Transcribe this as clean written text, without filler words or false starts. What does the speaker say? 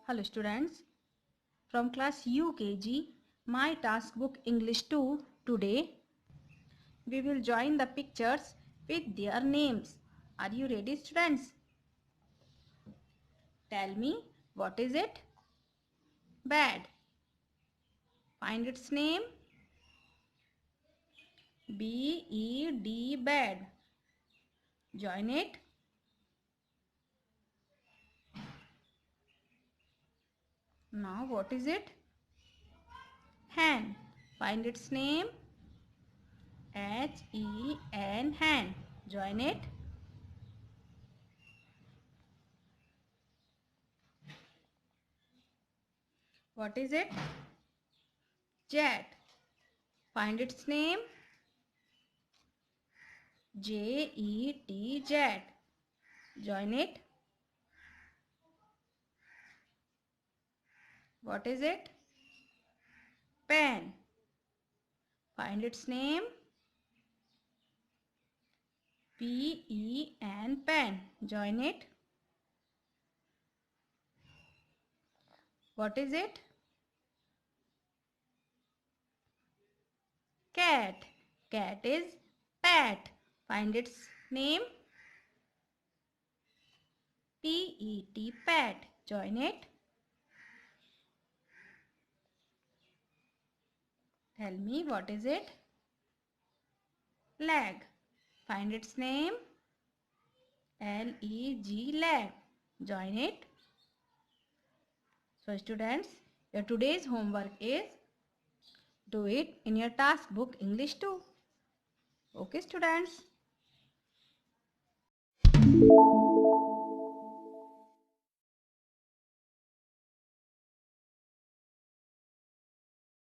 Hello students, from class UKG, my task book English 2. Today we will join the pictures with their names. Are you ready students? Tell me, what is it? Bad. Find its name. B-E-D, bad. Join it. Now what is it? Hen. Find its name. H-E-N, hen. Join it. What is it? Jet. Find its name. J-E-T, jet. Join it. What is it? Pen. Find its name. P-E-N, pen. Join it. What is it? Cat. Cat is pet. Find its name. P-E-T, pet. Join it. Tell me, what is it? Leg. Find its name. L-E-G, leg. Join it. So students, your today's homework is do it in your task book English 2. Okay students.